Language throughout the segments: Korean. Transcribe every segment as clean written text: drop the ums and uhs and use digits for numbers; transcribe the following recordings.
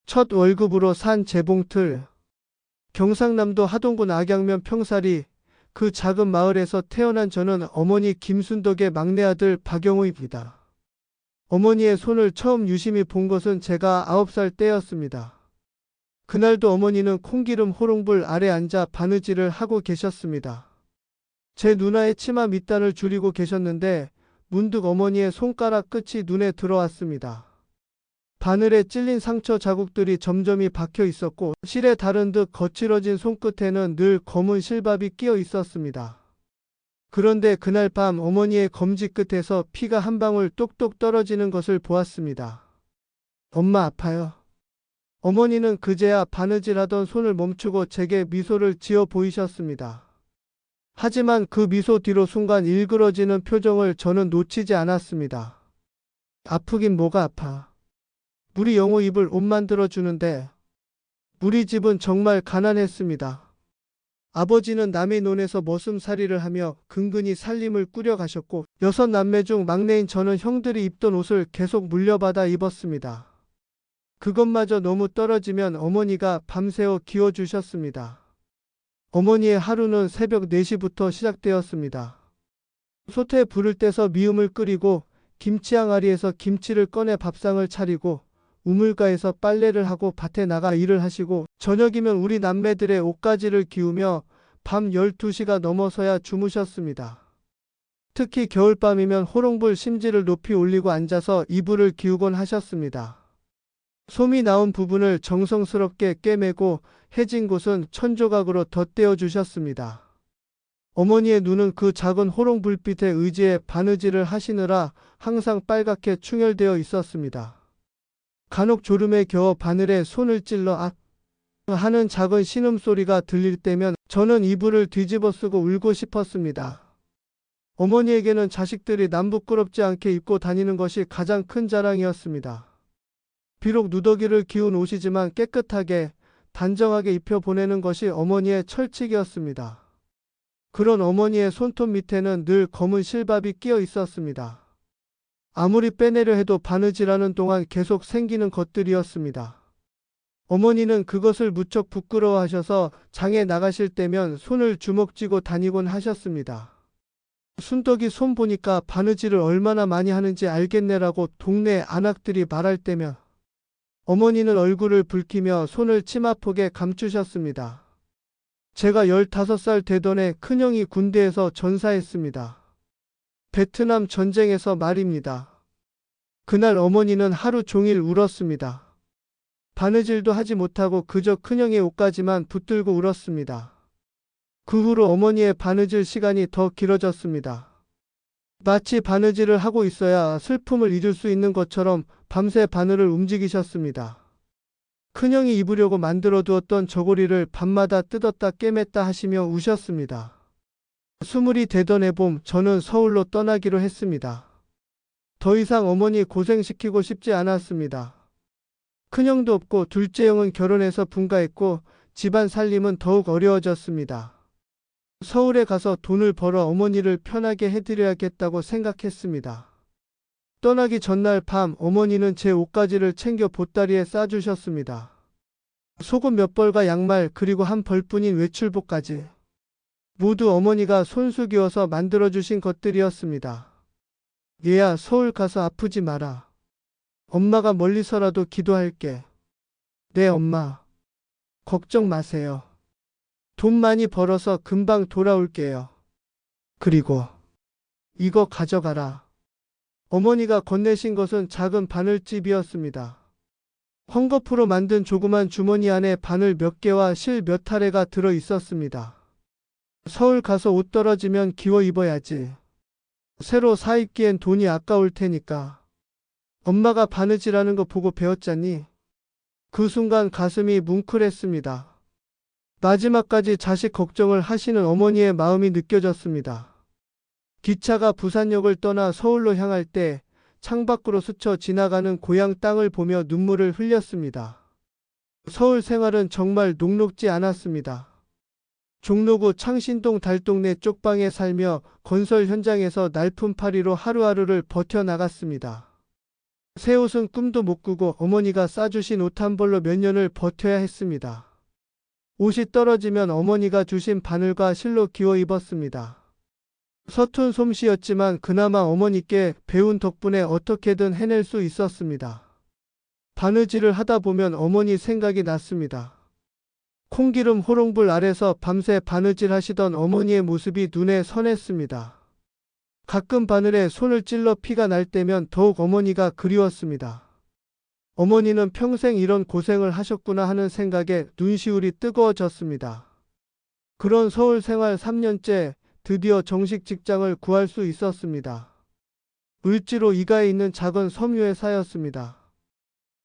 첫 월급으로 산 재봉틀. 경상남도 하동군 악양면 평사리 그 작은 마을에서 태어난 저는 어머니 김순덕의 막내 아들 박영우입니다. 어머니의 손을 처음 유심히 본 것은 제가 9살 때였습니다. 그날도 어머니는 콩기름 호롱불 아래 앉아 바느질을 하고 계셨습니다. 제 누나의 치마 밑단을 줄이고 계셨는데 문득 어머니의 손가락 끝이 눈에 들어왔습니다. 바늘에 찔린 상처 자국들이 점점이 박혀 있었고 실에 다른 듯 거칠어진 손끝에는 늘 검은 실밥이 끼어 있었습니다. 그런데 그날 밤 어머니의 검지 끝에서 피가 한 방울 똑똑 떨어지는 것을 보았습니다. 엄마 아파요. 어머니는 그제야 바느질하던 손을 멈추고 제게 미소를 지어 보이셨습니다. 하지만 그 미소 뒤로 순간 일그러지는 표정을 저는 놓치지 않았습니다. 아프긴 뭐가 아파. 우리 영호 입을 옷 만들어 주는데 우리 집은 정말 가난했습니다. 아버지는 남의 논에서 머슴살이를 하며 근근히 살림을 꾸려가셨고 6남매 중 막내인 저는 형들이 입던 옷을 계속 물려받아 입었습니다. 그것마저 너무 떨어지면 어머니가 밤새워 기워주셨습니다. 어머니의 하루는 새벽 4시부터 시작되었습니다. 솥에 불을 떼서 미음을 끓이고 김치 항아리에서 김치를 꺼내 밥상을 차리고 우물가에서 빨래를 하고 밭에 나가 일을 하시고 저녁이면 우리 남매들의 옷가지를 기우며 밤 12시가 넘어서야 주무셨습니다. 특히 겨울밤이면 호롱불 심지를 높이 올리고 앉아서 이불을 기우곤 하셨습니다. 솜이 나온 부분을 정성스럽게 꿰매고 해진 곳은 천조각으로 덧대어 주셨습니다. 어머니의 눈은 그 작은 호롱불빛에 의지해 바느질을 하시느라 항상 빨갛게 충혈되어 있었습니다. 간혹 졸음에 겨워 바늘에 손을 찔러 악 하는 작은 신음소리가 들릴 때면 저는 이불을 뒤집어 쓰고 울고 싶었습니다. 어머니에게는 자식들이 남부끄럽지 않게 입고 다니는 것이 가장 큰 자랑이었습니다. 비록 누더기를 기운 옷이지만 깨끗하게 단정하게 입혀 보내는 것이 어머니의 철칙이었습니다. 그런 어머니의 손톱 밑에는 늘 검은 실밥이 끼어 있었습니다. 아무리 빼내려 해도 바느질하는 동안 계속 생기는 것들이었습니다. 어머니는 그것을 무척 부끄러워하셔서 장에 나가실 때면 손을 주먹 쥐고 다니곤 하셨습니다. 순덕이 손 보니까 바느질을 얼마나 많이 하는지 알겠네라고 동네 아낙들이 말할 때면 어머니는 얼굴을 붉히며 손을 치마폭에 감추셨습니다. 제가 15살 되던 해 큰형이 군대에서 전사했습니다. 베트남 전쟁에서 말입니다. 그날 어머니는 하루 종일 울었습니다. 바느질도 하지 못하고 그저 큰형의 옷까지만 붙들고 울었습니다. 그 후로 어머니의 바느질 시간이 더 길어졌습니다. 마치 바느질을 하고 있어야 슬픔을 잊을 수 있는 것처럼 밤새 바늘을 움직이셨습니다. 큰형이 입으려고 만들어 두었던 저고리를 밤마다 뜯었다 꿰맸다 하시며 우셨습니다. 20이 되던 해봄 저는 서울로 떠나기로 했습니다. 더 이상 어머니 고생시키고 싶지 않았습니다. 큰형도 없고 둘째 형은 결혼해서 분가했고 집안 살림은 더욱 어려워졌습니다. 서울에 가서 돈을 벌어 어머니를 편하게 해드려야겠다고 생각했습니다. 떠나기 전날 밤 어머니는 제 옷가지를 챙겨 보따리에 싸주셨습니다. 속옷 몇 벌과 양말 그리고 한 벌뿐인 외출복까지. 모두 어머니가 손수 기어서 만들어주신 것들이었습니다. 얘야 서울 가서 아프지 마라. 엄마가 멀리서라도 기도할게. 네 엄마. 걱정 마세요. 돈 많이 벌어서 금방 돌아올게요. 그리고 이거 가져가라. 어머니가 건네신 것은 작은 바늘집이었습니다. 헝겊으로 만든 조그만 주머니 안에 바늘 몇 개와 실 몇 하레가 들어 있었습니다. 서울 가서 옷 떨어지면 기워 입어야지. 새로 사입기엔 돈이 아까울 테니까. 엄마가 바느질하는 거 보고 배웠잖니. 그 순간 가슴이 뭉클했습니다. 마지막까지 자식 걱정을 하시는 어머니의 마음이 느껴졌습니다. 기차가 부산역을 떠나 서울로 향할 때 창밖으로 스쳐 지나가는 고향 땅을 보며 눈물을 흘렸습니다. 서울 생활은 정말 녹록지 않았습니다. 종로구 창신동 달동네 쪽방에 살며 건설 현장에서 날품팔이로 하루하루를 버텨나갔습니다. 새 옷은 꿈도 못 꾸고 어머니가 싸주신 옷 한 벌로 몇 년을 버텨야 했습니다. 옷이 떨어지면 어머니가 주신 바늘과 실로 기워 입었습니다. 서툰 솜씨였지만 그나마 어머니께 배운 덕분에 어떻게든 해낼 수 있었습니다. 바느질을 하다 보면 어머니 생각이 났습니다. 콩기름 호롱불 아래서 밤새 바느질 하시던 어머니의 모습이 눈에 선했습니다. 가끔 바늘에 손을 찔러 피가 날 때면 더욱 어머니가 그리웠습니다. 어머니는 평생 이런 고생을 하셨구나 하는 생각에 눈시울이 뜨거워졌습니다. 그런 서울 생활 3년째 드디어 정식 직장을 구할 수 있었습니다. 을지로 이가에 있는 작은 섬유회사였습니다.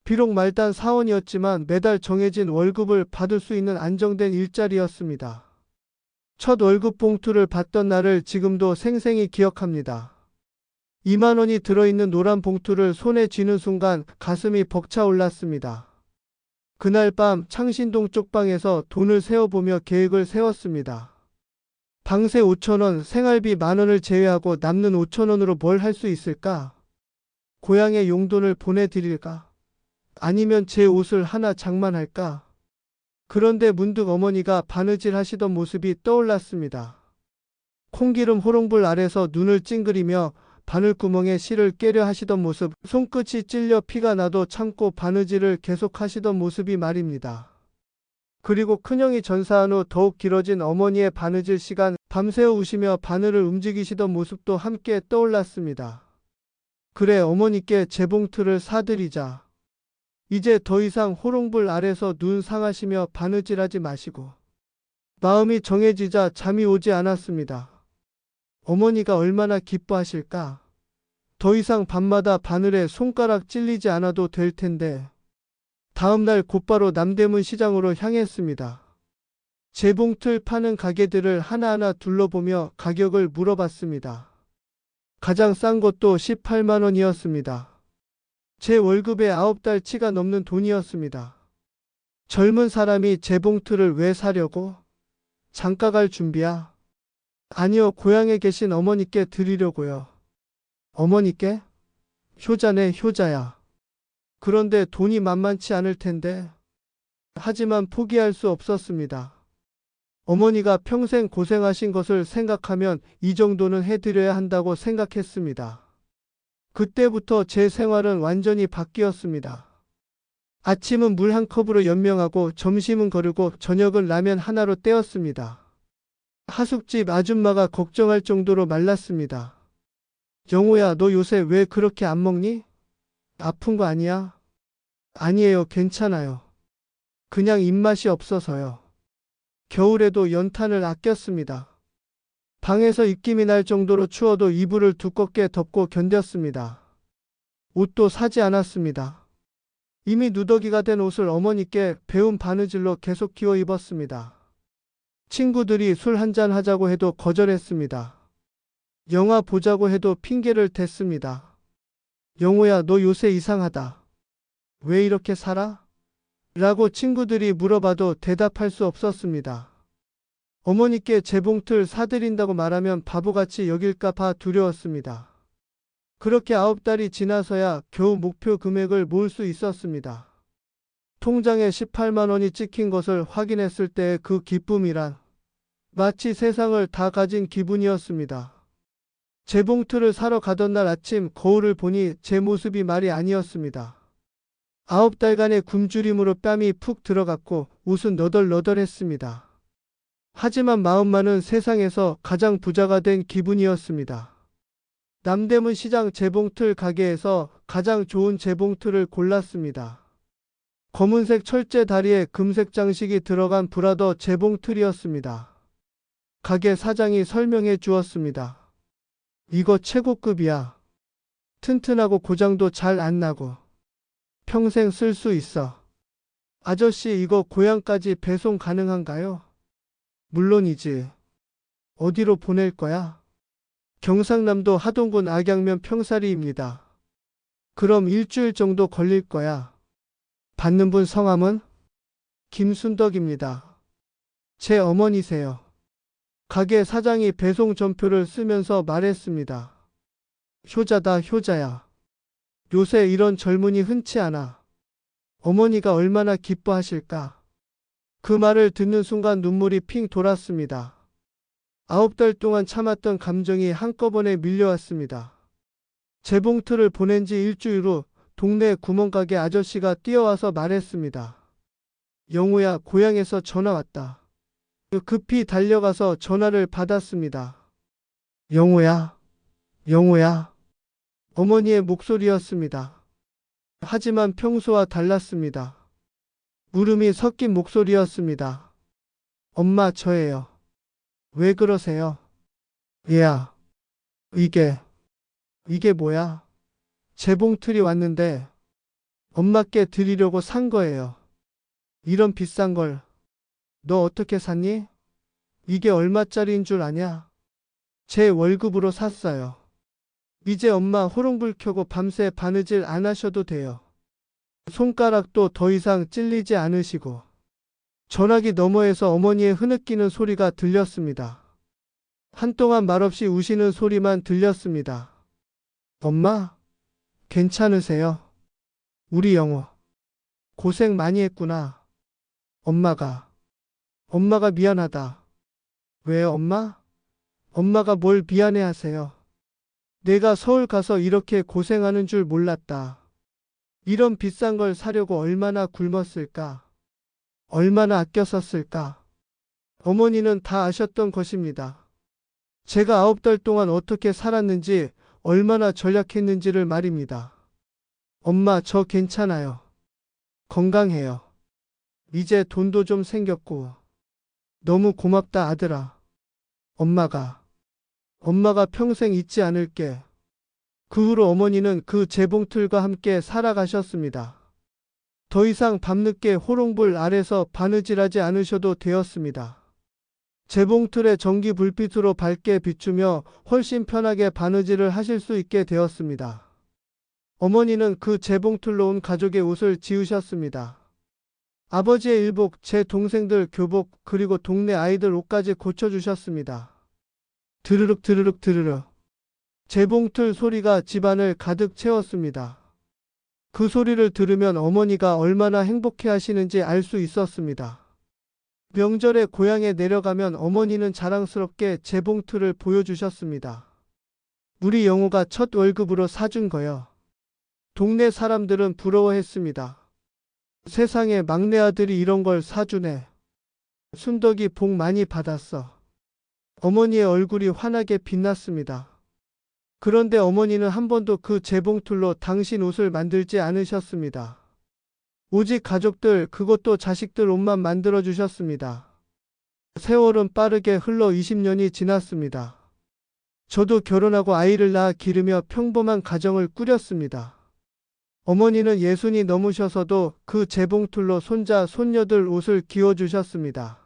비록 말단 사원이었지만 매달 정해진 월급을 받을 수 있는 안정된 일자리였습니다. 첫 월급 봉투를 받던 날을 지금도 생생히 기억합니다. 2만 원이 들어있는 노란 봉투를 손에 쥐는 순간 가슴이 벅차올랐습니다. 그날 밤 창신동 쪽방에서 돈을 세어보며 계획을 세웠습니다. 방세 5천 원, 생활비 10,000원을 제외하고 남는 5천 원으로 뭘 할 수 있을까? 고향에 용돈을 보내드릴까? 아니면 제 옷을 하나 장만할까? 그런데 문득 어머니가 바느질 하시던 모습이 떠올랐습니다. 콩기름 호롱불 아래서 눈을 찡그리며 바늘구멍에 실을 깨려 하시던 모습, 손끝이 찔려 피가 나도 참고 바느질을 계속 하시던 모습이 말입니다. 그리고 큰형이 전사한 후 더욱 길어진 어머니의 바느질 시간, 밤새워 우시며 바늘을 움직이시던 모습도 함께 떠올랐습니다. 그래, 어머니께 재봉틀을 사드리자. 이제 더 이상 호롱불 아래서 눈 상하시며 바느질하지 마시고. 마음이 정해지자 잠이 오지 않았습니다. 어머니가 얼마나 기뻐하실까? 더 이상 밤마다 바늘에 손가락 찔리지 않아도 될 텐데. 다음날 곧바로 남대문 시장으로 향했습니다. 재봉틀 파는 가게들을 하나하나 둘러보며 가격을 물어봤습니다. 가장 싼 것도 18만 원이었습니다. 제 월급의 9달치가 넘는 돈이었습니다. 젊은 사람이 재봉틀을 왜 사려고? 장가 갈 준비야? 아니요, 고향에 계신 어머니께 드리려고요. 어머니께? 효자네, 효자야. 그런데 돈이 만만치 않을 텐데. 하지만 포기할 수 없었습니다. 어머니가 평생 고생하신 것을 생각하면 이 정도는 해드려야 한다고 생각했습니다. 그때부터 제 생활은 완전히 바뀌었습니다. 아침은 물 한 컵으로 연명하고 점심은 거르고 저녁은 라면 하나로 때웠습니다. 하숙집 아줌마가 걱정할 정도로 말랐습니다. 영호야, 너 요새 왜 그렇게 안 먹니? 아픈 거 아니야? 아니에요, 괜찮아요. 그냥 입맛이 없어서요. 겨울에도 연탄을 아꼈습니다. 방에서 입김이 날 정도로 추워도 이불을 두껍게 덮고 견뎠습니다. 옷도 사지 않았습니다. 이미 누더기가 된 옷을 어머니께 배운 바느질로 계속 기워 입었습니다. 친구들이 술 한잔 하자고 해도 거절했습니다. 영화 보자고 해도 핑계를 댔습니다. 영호야, 너 요새 이상하다. 왜 이렇게 살아? 라고 친구들이 물어봐도 대답할 수 없었습니다. 어머니께 재봉틀 사드린다고 말하면 바보같이 여길까 봐 두려웠습니다. 그렇게 9달이 지나서야 겨우 목표 금액을 모을 수 있었습니다. 통장에 18만 원이 찍힌 것을 확인했을 때의 그 기쁨이란 마치 세상을 다 가진 기분이었습니다. 재봉틀을 사러 가던 날 아침 거울을 보니 제 모습이 말이 아니었습니다. 9달간의 굶주림으로 뺨이 푹 들어갔고 옷은 너덜너덜했습니다. 하지만 마음만은 세상에서 가장 부자가 된 기분이었습니다. 남대문 시장 재봉틀 가게에서 가장 좋은 재봉틀을 골랐습니다. 검은색 철제 다리에 금색 장식이 들어간 브라더 재봉틀이었습니다. 가게 사장이 설명해 주었습니다. 이거 최고급이야. 튼튼하고 고장도 잘 안 나고 평생 쓸 수 있어. 아저씨, 이거 고향까지 배송 가능한가요? 물론이지. 어디로 보낼 거야? 경상남도 하동군 악양면 평사리입니다. 그럼 일주일 정도 걸릴 거야. 받는 분 성함은? 김순덕입니다. 제 어머니세요. 가게 사장이 배송 전표를 쓰면서 말했습니다. 효자다, 효자야. 요새 이런 젊은이 흔치 않아. 어머니가 얼마나 기뻐하실까. 그 말을 듣는 순간 눈물이 핑 돌았습니다. 9달 동안 참았던 감정이 한꺼번에 밀려왔습니다. 재봉틀을 보낸 지 일주일 후 동네 구멍가게 아저씨가 뛰어와서 말했습니다. 영우야, 고향에서 전화 왔다. 급히 달려가서 전화를 받았습니다. 영우야, 영우야. 어머니의 목소리였습니다. 하지만 평소와 달랐습니다. 울음이 섞인 목소리였습니다. 엄마, 저예요. 왜 그러세요? 얘야, 이게 뭐야? 재봉틀이 왔는데 엄마께 드리려고 산 거예요. 이런 비싼 걸 너 어떻게 샀니? 이게 얼마짜리인 줄 아냐? 제 월급으로 샀어요. 이제 엄마 호롱불 켜고 밤새 바느질 안 하셔도 돼요. 손가락도 더 이상 찔리지 않으시고. 전화기 너머에서 어머니의 흐느끼는 소리가 들렸습니다. 한동안 말없이 우시는 소리만 들렸습니다. 엄마, 괜찮으세요? 우리 영호, 고생 많이 했구나. 엄마가 미안하다. 왜 엄마? 엄마가 뭘 미안해 하세요? 내가 서울 가서 이렇게 고생하는 줄 몰랐다. 이런 비싼 걸 사려고 얼마나 굶었을까? 얼마나 아껴 썼을까? 어머니는 다 아셨던 것입니다. 제가 9달 동안 어떻게 살았는지, 얼마나 전략했는지를 말입니다. 엄마, 저 괜찮아요. 건강해요. 이제 돈도 좀 생겼고. 너무 고맙다, 아들아. 엄마가 평생 잊지 않을게. 그 후로 어머니는 그 재봉틀과 함께 살아가셨습니다. 더 이상 밤늦게 호롱불 아래서 바느질하지 않으셔도 되었습니다. 재봉틀에 전기 불빛으로 밝게 비추며 훨씬 편하게 바느질을 하실 수 있게 되었습니다. 어머니는 그 재봉틀로 온 가족의 옷을 지으셨습니다. 아버지의 일복, 제 동생들 교복, 그리고 동네 아이들 옷까지 고쳐주셨습니다. 드르륵 드르륵 드르륵. 재봉틀 소리가 집안을 가득 채웠습니다. 그 소리를 들으면 어머니가 얼마나 행복해 하시는지 알 수 있었습니다. 명절에 고향에 내려가면 어머니는 자랑스럽게 재봉틀을 보여주셨습니다. 우리 영호가 첫 월급으로 사준 거요. 동네 사람들은 부러워했습니다. 세상에 막내 아들이 이런 걸 사주네. 순덕이 복 많이 받았어. 어머니의 얼굴이 환하게 빛났습니다. 그런데 어머니는 한 번도 그 재봉틀로 당신 옷을 만들지 않으셨습니다. 오직 가족들, 그것도 자식들 옷만 만들어 주셨습니다. 세월은 빠르게 흘러 20년이 지났습니다. 저도 결혼하고 아이를 낳아 기르며 평범한 가정을 꾸렸습니다. 어머니는 60이 넘으셔서도 그 재봉틀로 손자, 손녀들 옷을 기워주셨습니다.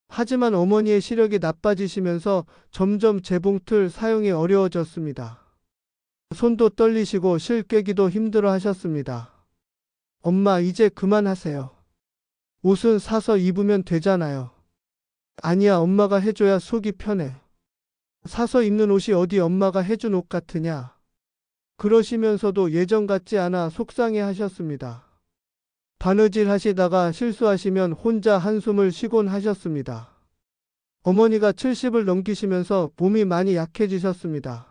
하지만 어머니의 시력이 나빠지시면서 점점 재봉틀 사용이 어려워졌습니다. 손도 떨리시고 실 꿰기도 힘들어 하셨습니다. 엄마, 이제 그만하세요. 옷은 사서 입으면 되잖아요. 아니야, 엄마가 해줘야 속이 편해. 사서 입는 옷이 어디 엄마가 해준 옷 같으냐. 그러시면서도 예전 같지 않아 속상해 하셨습니다. 바느질 하시다가 실수하시면 혼자 한숨을 쉬곤 하셨습니다. 어머니가 70을 넘기시면서 몸이 많이 약해지셨습니다.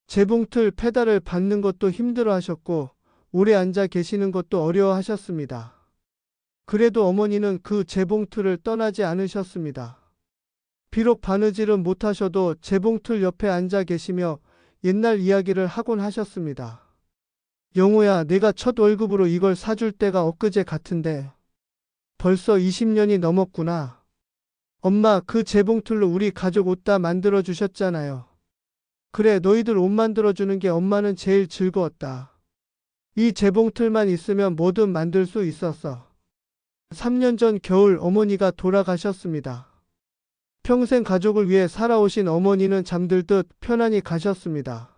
재봉틀 페달을 밟는 것도 힘들어 하셨고 오래 앉아 계시는 것도 어려워 하셨습니다. 그래도 어머니는 그 재봉틀을 떠나지 않으셨습니다. 비록 바느질은 못하셔도 재봉틀 옆에 앉아 계시며 옛날 이야기를 하곤 하셨습니다. 영호야, 내가 첫 월급으로 이걸 사줄 때가 엊그제 같은데 벌써 20년이 넘었구나. 엄마, 그 재봉틀로 우리 가족 옷 다 만들어 주셨잖아요. 그래, 너희들 옷 만들어 주는 게 엄마는 제일 즐거웠다. 이 재봉틀만 있으면 뭐든 만들 수 있었어. 3년 전 겨울 어머니가 돌아가셨습니다. 평생 가족을 위해 살아오신 어머니는 잠들듯 편안히 가셨습니다.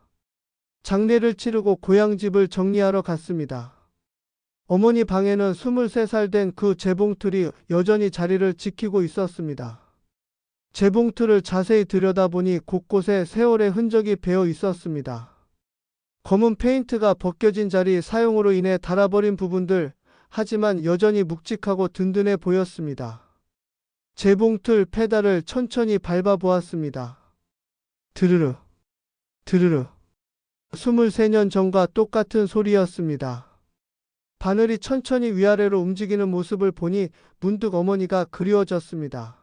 장례를 치르고 고향집을 정리하러 갔습니다. 어머니 방에는 23살 된 그 재봉틀이 여전히 자리를 지키고 있었습니다. 재봉틀을 자세히 들여다보니 곳곳에 세월의 흔적이 배어 있었습니다. 검은 페인트가 벗겨진 자리, 사용으로 인해 닳아버린 부분들, 하지만 여전히 묵직하고 든든해 보였습니다. 재봉틀 페달을 천천히 밟아보았습니다. 드르르, 드르르. 23년 전과 똑같은 소리였습니다. 바늘이 천천히 위아래로 움직이는 모습을 보니 문득 어머니가 그리워졌습니다.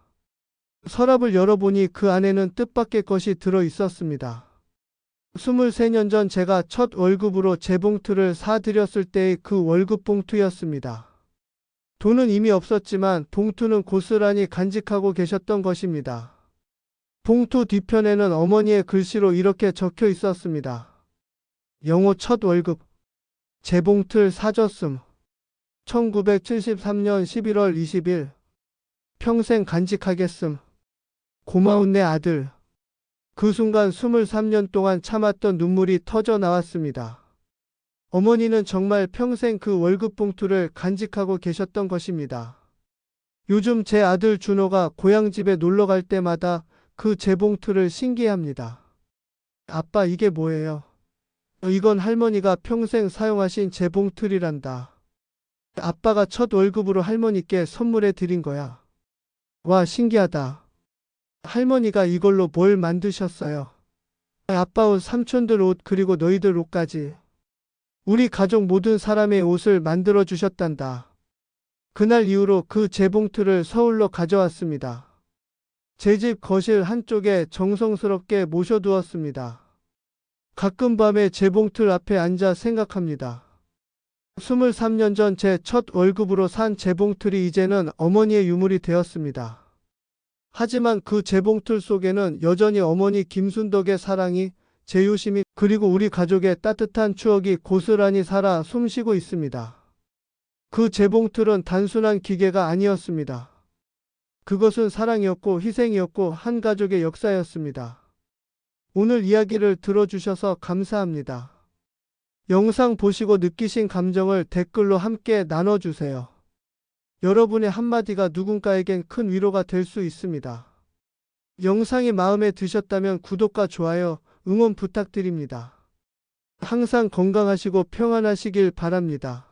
서랍을 열어보니 그 안에는 뜻밖의 것이 들어 있었습니다. 23년 전 제가 첫 월급으로 재봉틀을 사드렸을 때의 그 월급 봉투였습니다. 돈은 이미 없었지만 봉투는 고스란히 간직하고 계셨던 것입니다. 봉투 뒤편에는 어머니의 글씨로 이렇게 적혀 있었습니다. 영호 첫 월급. 재봉틀 사줬음. 1973년 11월 20일. 평생 간직하겠음. 고마운 내 아들. 그 순간 23년 동안 참았던 눈물이 터져 나왔습니다. 어머니는 정말 평생 그 월급 봉투를 간직하고 계셨던 것입니다. 요즘 제 아들 준호가 고향집에 놀러 갈 때마다 그 재봉틀을 신기해합니다. 아빠, 이게 뭐예요? 이건 할머니가 평생 사용하신 재봉틀이란다. 아빠가 첫 월급으로 할머니께 선물해 드린 거야. 와, 신기하다. 할머니가 이걸로 뭘 만드셨어요? 아빠 옷, 삼촌들 옷, 그리고 너희들 옷까지. 우리 가족 모든 사람의 옷을 만들어 주셨단다. 그날 이후로 그 재봉틀을 서울로 가져왔습니다. 제 집 거실 한쪽에 정성스럽게 모셔두었습니다. 가끔 밤에 재봉틀 앞에 앉아 생각합니다. 23년 전 제 첫 월급으로 산 재봉틀이 이제는 어머니의 유물이 되었습니다. 하지만 그 재봉틀 속에는 여전히 어머니 김순덕의 사랑이, 제요심이, 그리고 우리 가족의 따뜻한 추억이 고스란히 살아 숨쉬고 있습니다. 그 재봉틀은 단순한 기계가 아니었습니다. 그것은 사랑이었고 희생이었고 한 가족의 역사였습니다. 오늘 이야기를 들어주셔서 감사합니다. 영상 보시고 느끼신 감정을 댓글로 함께 나눠주세요. 여러분의 한마디가 누군가에겐 큰 위로가 될 수 있습니다. 영상이 마음에 드셨다면 구독과 좋아요, 응원 부탁드립니다. 항상 건강하시고 평안하시길 바랍니다.